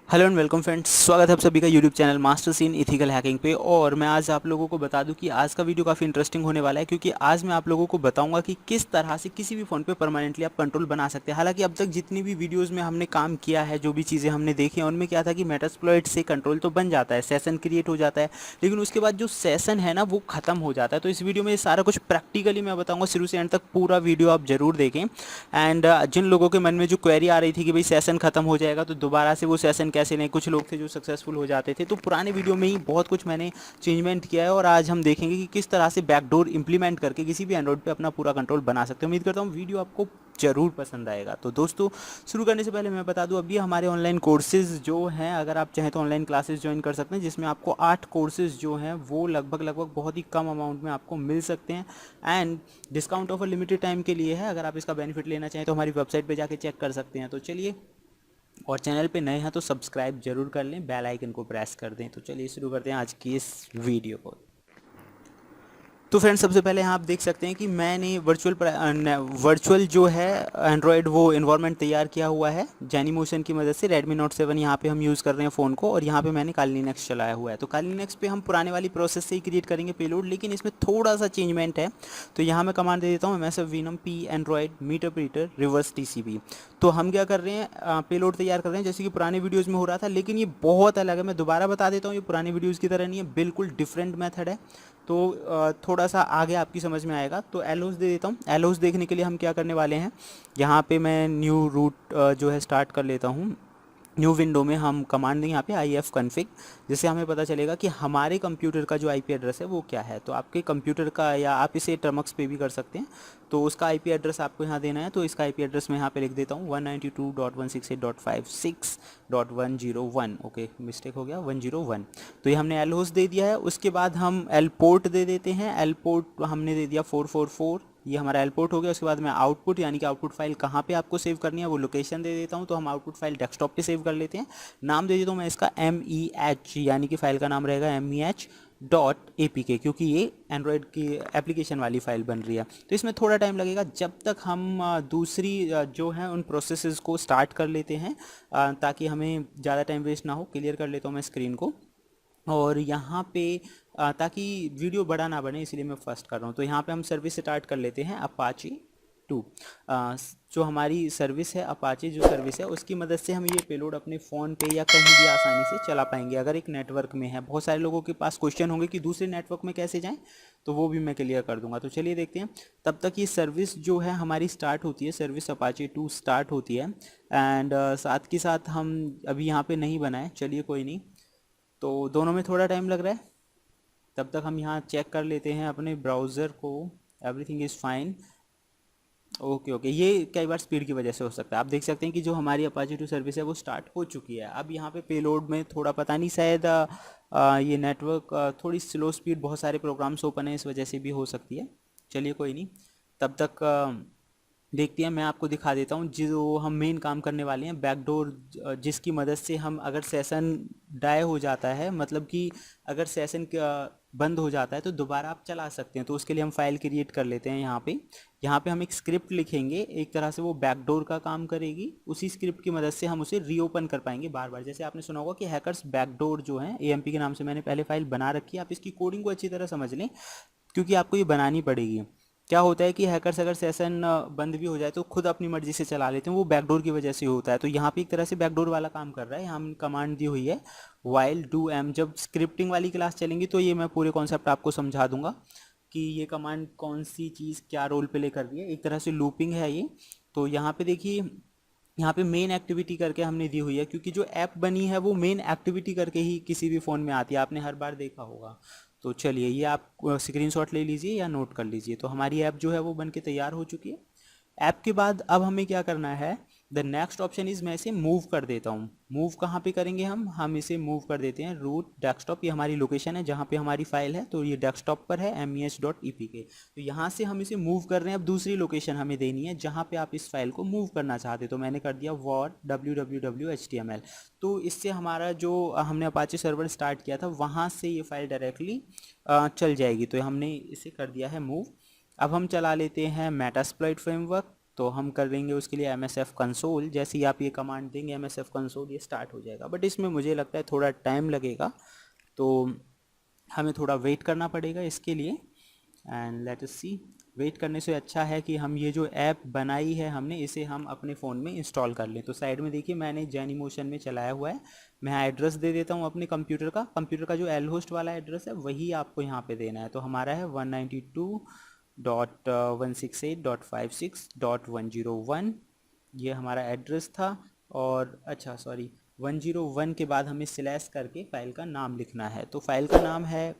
Hello and welcome friends, स्वागत है आप सभी का YouTube channel masters in ethical hacking पे। और मैं आज आप लोगों को बता दूं कि आज का वीडियो काफ़ी इंटरेस्टिंग होने वाला है, क्योंकि आज मैं आप लोगों को बताऊंगा कि किस तरह से किसी भी फ़ोन पे परमानेंटली आप कंट्रोल बना सकते हैं। हालांकि अब तक जितनी भी वीडियोज़ में हमने काम किया है, जो भी चीज़ें हमने देखी हैं, उनमें क्या था कि मेटास्प्लॉइट से कंट्रोल तो बन जाता है, सेशन क्रिएट हो जाता है, लेकिन उसके बाद जो सेशन है ना वो ख़त्म हो जाता है। तो इस वीडियो में ये सारा कुछ प्रैक्टिकली मैं बताऊँगा, शुरू से एंड तक पूरा वीडियो आप जरूर देखें। एंड जिन लोगों के मन में जो क्वेरी आ रही थी कि भाई सेशन खत्म हो जाएगा तो दोबारा से वो सेशन कैसे, नहीं कुछ लोग थे जो सक्सेसफुल हो जाते थे, तो पुराने वीडियो में ही बहुत कुछ मैंने चेंजमेंट किया है। और आज हम देखेंगे कि किस तरह से बैकडोर इंप्लीमेंट करके किसी भी एंड्रॉइड पे अपना पूरा कंट्रोल बना सकते हैं। उम्मीद करता हूँ वीडियो आपको जरूर पसंद आएगा। तो दोस्तों, शुरू करने से पहले मैं बता दूं, अभी हमारे ऑनलाइन कोर्सेज जो हैं, अगर आप चाहें तो ऑनलाइन क्लासेस ज्वाइन कर सकते हैं, जिसमें आपको 8 कोर्सेज जो हैं वो लगभग बहुत ही कम अमाउंट में आपको मिल सकते हैं। And discount offer limited time के लिए है। अगर आप इसका बेनिफिट लेना चाहें तो हमारी वेबसाइट पे जाके चेक कर सकते हैं। तो चलिए, और चैनल पे नए हैं तो सब्सक्राइब जरूर कर लें, बेल आइकन को प्रेस कर दें। तो चलिए शुरू करते हैं आज की इस वीडियो को। तो फ्रेंड्स, सबसे पहले यहाँ आप देख सकते हैं कि मैंने वर्चुअल जो है एंड्रॉयड वो इन्वायरमेंट तैयार किया हुआ है जेनी मोशन की मदद से। रेडमी नोट 7 यहाँ पे हम यूज़ कर रहे हैं फ़ोन को, और यहाँ पे मैंने काली लिनक्स चलाया हुआ है। तो काली लिनक्स पे हम पुराने वाली प्रोसेस से ही क्रिएट करेंगे पेलोड, लेकिन इसमें थोड़ा सा चेंजमेंट है। तो यहाँ मैं कमांड दे देता हूँ msfvenom P Android meterpreter reverse TCP. तो हम क्या कर रहे हैं, पेलोड तैयार कर रहे हैं जैसे कि पुराने वीडियोज़ में हो रहा था, लेकिन ये बहुत अलग है। मैं दोबारा बता देता हूँ, ये पुराने वीडियोज़ की तरह नहीं है, बिल्कुल डिफरेंट मेथड है। तो थोड़ा सा आगे आपकी समझ में आएगा। तो एलोस दे देता हूँ। एलोस देखने के लिए हम क्या करने वाले हैं, यहाँ पे मैं न्यू रूट जो है स्टार्ट कर लेता हूँ। न्यू विंडो में हम कमांड दें यहाँ पे आई एफ कन्फिग, जिससे हमें पता चलेगा कि हमारे कंप्यूटर का जो आईपी एड्रेस है वो क्या है। तो आपके कंप्यूटर का, या आप इसे टर्मक्स पे भी कर सकते हैं, तो उसका आईपी एड्रेस आपको यहाँ देना है। तो इसका आईपी एड्रेस मैं यहाँ पे लिख देता हूँ 192.168.56.101। ओके, मिस्टेक हो गया, 101। तो ये हमने एल होस्ट दे दिया है। उसके बाद हम एल पोर्ट दे देते हैं। एल पोर्ट हमने दे दिया 444, ये हमारा एल पोर्ट हो गया। उसके बाद मैं आउटपुट, यानी कि आउटपुट फाइल कहाँ पे आपको सेव करनी है वो लोकेशन दे देता हूँ। तो हम आउटपुट फाइल डेस्कटॉप पे सेव कर लेते हैं। नाम दे देता हूँ मैं इसका MEH, यानी कि फाइल का नाम रहेगा MEH.apk, क्योंकि ये एंड्रॉयड की एप्लीकेशन वाली फाइल बन रही है। तो इसमें थोड़ा टाइम लगेगा जब तक हम दूसरी जो है उन प्रोसेसेस को स्टार्ट कर लेते हैं, ताकि हमें ज़्यादा टाइम वेस्ट ना हो। क्लियर कर लेता हूँ मैं स्क्रीन को। और यहाँ पे ताकि वीडियो बड़ा ना बने, इसलिए मैं फर्स्ट कर रहा हूँ। तो यहाँ पे हम सर्विस स्टार्ट कर लेते हैं अपाची 2। जो हमारी सर्विस है, अपाची जो सर्विस है, उसकी मदद से हम ये पेलोड अपने फ़ोन पे या कहीं भी आसानी से चला पाएंगे, अगर एक नेटवर्क में है। बहुत सारे लोगों के पास क्वेश्चन होंगे कि दूसरे नेटवर्क में कैसे जाएं, तो वो भी मैं क्लियर कर दूंगा। तो चलिए देखते हैं। तब तक ये सर्विस जो है हमारी स्टार्ट होती है, सर्विस अपाची 2 स्टार्ट होती है। एंड साथ के साथ हम अभी यहाँ पे नहीं बनाए, चलिए कोई नहीं। तो दोनों में थोड़ा टाइम लग रहा है। तब तक हम यहाँ चेक कर लेते हैं अपने ब्राउज़र को। Everything is fine. Okay okay, ये कई बार स्पीड की वजह से हो सकता है। आप देख सकते हैं कि जो हमारी अपाची 2 सर्विस है वो स्टार्ट हो चुकी है। अब यहाँ पे पेलोड में थोड़ा पता नहीं, शायद ये नेटवर्क थोड़ी स्लो स्पीड, बहुत सारे प्रोग्राम्स ओपन है, इस वजह से भी हो सकती है। चलिए कोई नहीं। तब तक देखते हैं, मैं आपको दिखा देता हूँ जो हम मेन काम करने वाले हैं, बैकडोर, जिसकी मदद से हम, अगर सेशन डाई हो जाता है, मतलब कि अगर सेशन बंद हो जाता है तो दोबारा आप चला सकते हैं। तो उसके लिए हम फाइल क्रिएट कर लेते हैं। यहाँ पे हम एक स्क्रिप्ट लिखेंगे, एक तरह से वो बैकडोर का काम करेगी। उसी स्क्रिप्ट की मदद से हम उसे रीओपन कर पाएंगे बार बार। जैसे आपने सुना होगा कि हैकर्स बैकडोर जो है, AMP के नाम से मैंने पहले फाइल बना रखी है। आप इसकी कोडिंग को अच्छी तरह समझ लें, क्योंकि आपको ये बनानी पड़ेगी। क्या होता है कि हैकर्स अगर सेशन बंद भी हो जाए तो खुद अपनी मर्जी से चला लेते हैं, वो बैकडोर की वजह से होता है। तो यहाँ पे एक तरह से बैकडोर वाला काम कर रहा है। हम कमांड दी हुई है वाइल डू एम। जब स्क्रिप्टिंग वाली क्लास चलेंगी तो ये मैं पूरे कॉन्सेप्ट आपको समझा दूंगा कि ये कमांड कौन सी चीज़ क्या रोल प्ले कर रही है। एक तरह से लूपिंग है ये। तो यहाँ पे देखिए, यहाँ पे मेन एक्टिविटी करके हमने दी हुई है, क्योंकि जो ऐप बनी है वो मेन एक्टिविटी करके ही किसी भी फ़ोन में आती है, आपने हर बार देखा होगा। तो चलिए, ये आप स्क्रीनशॉट ले लीजिए या नोट कर लीजिए। तो हमारी ऐप जो है वो बन के तैयार हो चुकी है। ऐप के बाद अब हमें क्या करना है, द नेक्स्ट ऑप्शन इज, मैं इसे मूव कर देता हूँ। मूव कहाँ पे करेंगे हम इसे मूव कर देते हैं रूट डेस्कटॉप। ये हमारी लोकेशन है जहाँ पे हमारी फाइल है, तो ये डेस्कटॉप पर है MEH.apk। तो यहाँ से हम इसे मूव कर रहे हैं। अब दूसरी लोकेशन हमें देनी है जहाँ पे आप इस फाइल को मूव करना चाहते, तो मैंने कर दिया वॉर www.html। तो इससे हमारा जो हमने अपाचे सर्वर स्टार्ट किया था वहाँ से ये फाइल डायरेक्टली चल जाएगी। तो हमने इसे कर दिया है मूव। अब हम चला लेते हैं मेटास्प्लॉइट फ्रेमवर्क। तो हम कर लेंगे उसके लिए MSF कंसोल। जैसे ही आप ये कमांड देंगे MSF कंसोल, ये स्टार्ट हो जाएगा, बट इसमें मुझे लगता है थोड़ा टाइम लगेगा, तो हमें थोड़ा वेट करना पड़ेगा इसके लिए। And let us see, wait करने से अच्छा है कि हम ये जो ऐप बनाई है हमने, इसे हम अपने फ़ोन में इंस्टॉल कर लें। तो साइड में देखिए मैंने जेनीमोशन में चलाया हुआ है। मैं एड्रेस दे देता हूँ अपने कंप्यूटर का जो एल होस्ट वाला एड्रेस है वही आपको यहाँ पे देना है। तो हमारा है 192.168.56.101, ये हमारा एड्रेस था। और अच्छा सॉरी, 101 के बाद हमें स्लैश करके फ़ाइल का नाम लिखना है। तो फाइल का नाम है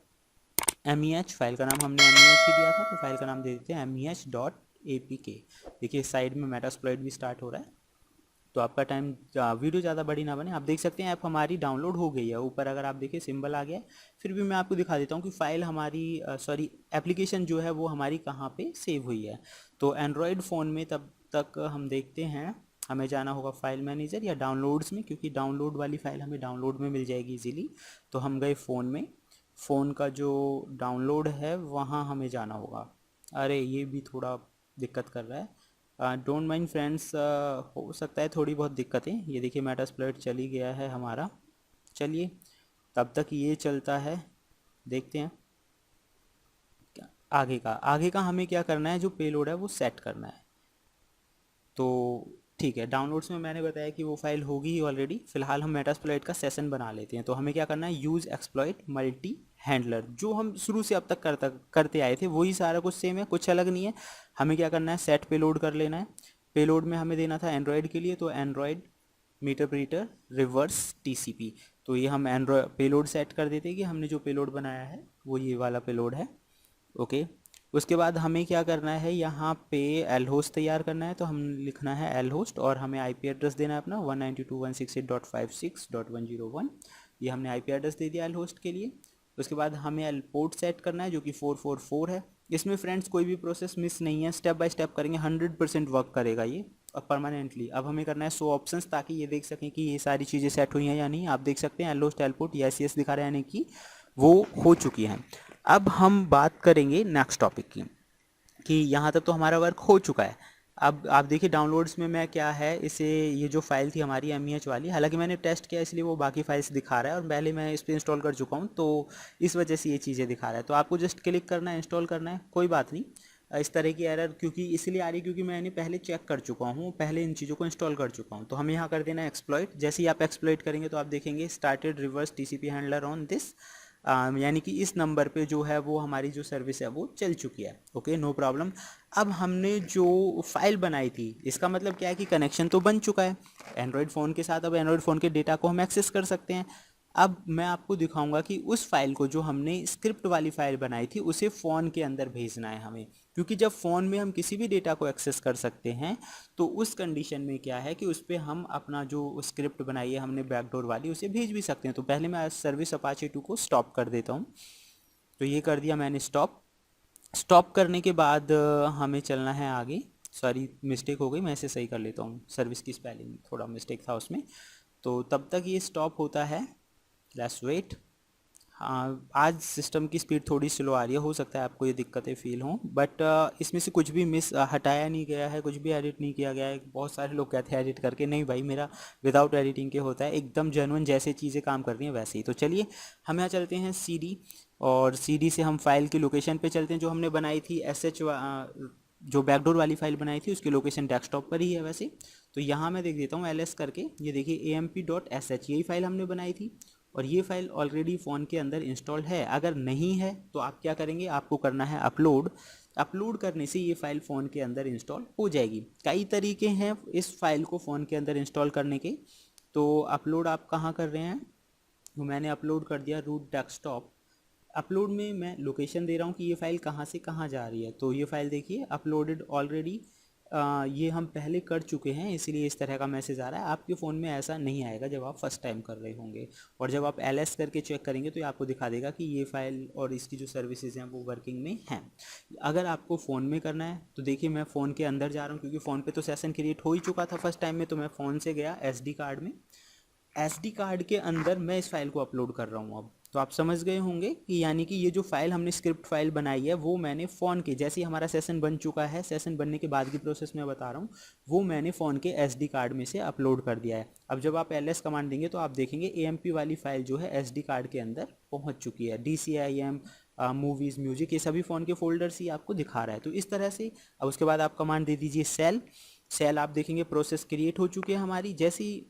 MEH, फाइल का नाम हमने MEH ही दिया था, तो फाइल का नाम दे देते हैं MEH.apk। देखिए साइड में मेटास्प्लॉइट भी स्टार्ट हो रहा है। तो आपका टाइम, वीडियो ज़्यादा बड़ी ना बने। आप देख सकते हैं ऐप हमारी डाउनलोड हो गई है, ऊपर अगर आप देखिए सिंबल आ गया है। फिर भी मैं आपको दिखा देता हूँ कि फ़ाइल हमारी सॉरी एप्लीकेशन जो है वो हमारी कहाँ पे सेव हुई है। तो एंड्रॉयड फ़ोन में तब तक हम देखते हैं, हमें जाना होगा फाइल मैनेजर या डाउनलोड्स में, क्योंकि डाउनलोड वाली फ़ाइल हमें डाउनलोड में मिल जाएगी इजीली। तो हम गए फ़ोन में, फ़ोन का जो डाउनलोड है वहाँ हमें जाना होगा। अरे ये भी थोड़ा दिक्कत कर रहा है, डोंट माइंड फ्रेंड्स, हो सकता है थोड़ी बहुत दिक्कतें। ये देखिए मेटास्प्लॉइट चली गया है हमारा। चलिए तब तक ये चलता है, देखते हैं आगे का हमें क्या करना है, जो पेलोड है वो सेट करना है। तो ठीक है, डाउनलोड्स में मैंने बताया कि वो फाइल होगी ही ऑलरेडी। फिलहाल हम मेटास्प्लॉइट का सेशन बना लेते हैं। तो हमें क्या करना है, यूज़ एक्सप्लॉइट मल्टी हैंडलर, जो हम शुरू से अब तक करते आए थे वही सारा कुछ सेम है, कुछ अलग नहीं है। हमें क्या करना है, सेट पेलोड कर लेना है। पेलोड में हमें देना था एंड्रॉयड के लिए, तो Android meterpreter reverse TCP। तो ये हम एंड्रॉयड पेलोड सेट कर देते हैं कि हमने जो पेलोड बनाया है वो ये वाला पेलोड है। ओके, उसके बाद हमें क्या करना है, यहाँ पे एल होस्ट तैयार करना है। तो हम लिखना है एल होस्ट, और हमें IP एड्रेस देना है अपना 192.168.56.101। ये हमने IP एड्रेस दे दिया एल होस्ट के लिए। उसके बाद हमें एल पोर्ट सेट करना है जो कि 444 है। इसमें फ्रेंड्स कोई भी प्रोसेस मिस नहीं है, स्टेप बाय स्टेप करेंगे, 100% वर्क करेगा ये और परमानेंटली। अब हमें करना है शो ऑप्शंस, ताकि ये देख सकें कि ये सारी चीज़ें सेट हुई हैं या नहीं। आप देख सकते हैं L host L port yes दिखा रहे हैं, यानी कि वो हो चुकी हैं। अब हम बात करेंगे नेक्स्ट टॉपिक की, कि यहाँ तक तो हमारा वर्क हो चुका है। अब आप देखिए डाउनलोड्स में मैं क्या है, इसे ये जो फाइल थी हमारी MEH वाली, हालांकि मैंने टेस्ट किया इसलिए वो बाकी फाइल्स दिखा रहा है, और पहले मैं इस पर इंस्टॉल कर चुका हूँ तो इस वजह से ये चीज़ें दिखा रहा है। तो आपको जस्ट क्लिक करना है, इंस्टॉल करना है, कोई बात नहीं। इस तरह की एरर क्योंकि इसलिए आ रही है क्योंकि मैंने पहले चेक कर चुका हूँ, पहले इन चीज़ों को इंस्टॉल कर चुका हूँ। तो हमें यहाँ कर देना है एक्सप्लॉइट। जैसे ही आप एक्सप्लॉइट करेंगे तो आप देखेंगे started reverse TCP handler on this, यानी कि इस नंबर पे जो है वो हमारी जो सर्विस है वो चल चुकी है। Okay, no problem. अब हमने जो फाइल बनाई थी, इसका मतलब क्या है कि कनेक्शन तो बन चुका है एंड्रॉयड फ़ोन के साथ। अब एंड्रॉयड फ़ोन के डेटा को हम एक्सेस कर सकते हैं। अब मैं आपको दिखाऊंगा कि उस फाइल को, जो हमने स्क्रिप्ट वाली फाइल बनाई थी, उसे फ़ोन के अंदर भेजना है हमें। क्योंकि जब फ़ोन में हम किसी भी डेटा को एक्सेस कर सकते हैं, तो उस कंडीशन में क्या है कि उस पर हम अपना जो स्क्रिप्ट बनाई है हमने बैकडोर वाली, उसे भेज भी सकते हैं। तो पहले मैं सर्विस अपाचे 2 को स्टॉप कर देता हूँ। तो ये कर दिया मैंने स्टॉप। स्टॉप करने के बाद हमें चलना है आगे। सॉरी मिस्टेक हो गई, मैं इसे सही कर लेता हूँ, सर्विस की स्पेलिंग थोड़ा मिस्टेक था उसमें। तो तब तक ये स्टॉप होता है, लेट्स वेट। हाँ, आज सिस्टम की स्पीड थोड़ी स्लो आ रही है, हो सकता है आपको ये दिक्कतें फील हों, बट इसमें से कुछ भी हटाया नहीं गया है, कुछ भी एडिट नहीं किया गया है। बहुत सारे लोग कहते हैं एडिट करके, नहीं भाई, मेरा विदाउट एडिटिंग के होता है, एकदम जेन्युइन जैसे चीज़ें काम कर रही हैं वैसे ही। तो चलिए हम यहाँ चलते हैं CD, और CD से हम फाइल की लोकेशन पे चलते हैं जो हमने बनाई थी SH, जो बैकडोर वाली फाइल बनाई थी उसकी लोकेशन डेस्कटॉप पर ही है वैसे। तो यहाँ मैं देख देता हूँ LS करके, ये देखिए amp.sh यही फाइल हमने बनाई थी, और ये फाइल ऑलरेडी फ़ोन के अंदर इंस्टॉल है। अगर नहीं है तो आप क्या करेंगे, आपको करना है अपलोड। अपलोड करने से ये फ़ाइल फ़ोन के अंदर इंस्टॉल हो जाएगी। कई तरीके हैं इस फाइल को फ़ोन के अंदर इंस्टॉल करने के। तो अपलोड आप कहाँ कर रहे हैं, तो मैंने अपलोड कर दिया रूट डेस्कटॉप। अपलोड में मैं लोकेशन दे रहा हूँ कि ये फ़ाइल कहाँ से कहाँ जा रही है। तो ये फ़ाइल देखिए अपलोडेड ऑलरेडी, ये हम पहले कर चुके हैं, इसीलिए इस तरह का मैसेज आ रहा है। आपके फ़ोन में ऐसा नहीं आएगा जब आप फर्स्ट टाइम कर रहे होंगे, और जब आप LS करके चेक करेंगे तो ये आपको दिखा देगा कि ये फ़ाइल और इसकी जो सर्विसेज हैं वो वर्किंग में हैं। अगर आपको फ़ोन में करना है तो देखिए मैं फ़ोन के अंदर जा रहा हूँ, क्योंकि फ़ोन पे तो सेशन क्रिएट हो ही चुका था फर्स्ट टाइम में। तो मैं फ़ोन से गया SD कार्ड में, SD कार्ड के अंदर मैं इस फाइल को अपलोड कर रहा हूँ अब। तो आप समझ गए होंगे कि यानी कि ये जो फाइल हमने स्क्रिप्ट फाइल बनाई है वो मैंने फ़ोन के, जैसे ही हमारा सेशन बन चुका है, सेशन बनने के बाद की प्रोसेस मैं बता रहा हूँ, वो मैंने फ़ोन के SD कार्ड में से अपलोड कर दिया है। अब जब आप ls कमांड देंगे तो आप देखेंगे AMP वाली फाइल जो है SD कार्ड के अंदर पहुँच चुकी है। DCIM, मूवीज़, म्यूजिक, ये सभी फ़ोन के फोल्डर्स ही आपको दिखा रहा है। तो इस तरह से अब उसके बाद आप कमांड दे दीजिए सेल आप देखेंगे प्रोसेस क्रिएट हो चुकी है हमारी। जैसे ही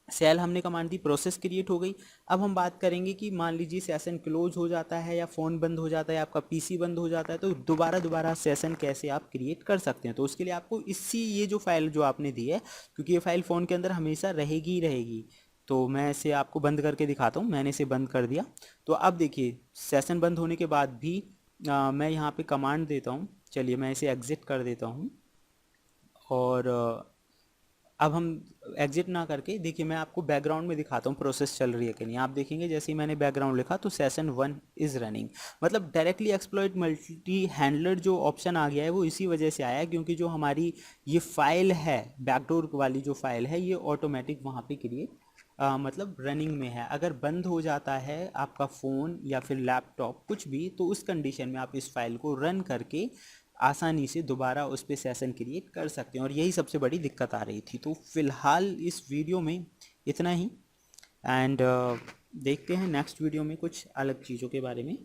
सेल हमने कमांड दी, प्रोसेस क्रिएट हो गई। अब हम बात करेंगे कि मान लीजिए सेशन क्लोज हो जाता है या फ़ोन बंद हो जाता है, आपका PC बंद हो जाता है, तो दोबारा सेशन कैसे आप क्रिएट कर सकते हैं। तो उसके लिए आपको ये जो फाइल जो आपने दी है, क्योंकि ये फाइल फ़ोन के अंदर हमेशा रहेगी ही रहेगी, तो मैं इसे आपको बंद करके दिखाता हूँ। मैंने इसे बंद कर दिया। तो अब देखिए सेशन बंद होने के बाद भी मैं यहाँ पे कमांड देता हूँ। चलिए मैं इसे एग्ज़िट कर देता हूँ। और अब हम एग्जिट ना करके देखिए मैं आपको बैकग्राउंड में दिखाता हूँ प्रोसेस चल रही है कि नहीं। आप देखेंगे जैसे ही मैंने बैकग्राउंड लिखा तो सेशन 1 इज़ रनिंग। मतलब डायरेक्टली एक्सप्लॉइट मल्टी हैंडलर जो ऑप्शन आ गया है वो इसी वजह से आया है, क्योंकि जो हमारी ये फाइल है, बैकडोर वाली जो फाइल है, ये ऑटोमेटिक वहाँ पे क्रिएट मतलब रनिंग में है। अगर बंद हो जाता है आपका फ़ोन या फिर लैपटॉप कुछ भी, तो उस कंडीशन में आप इस फाइल को रन करके आसानी से दोबारा उस पर सेशन क्रिएट कर सकते हैं। और यही सबसे बड़ी दिक्कत आ रही थी। तो फ़िलहाल इस वीडियो में इतना ही, एंड देखते हैं नेक्स्ट वीडियो में कुछ अलग चीज़ों के बारे में।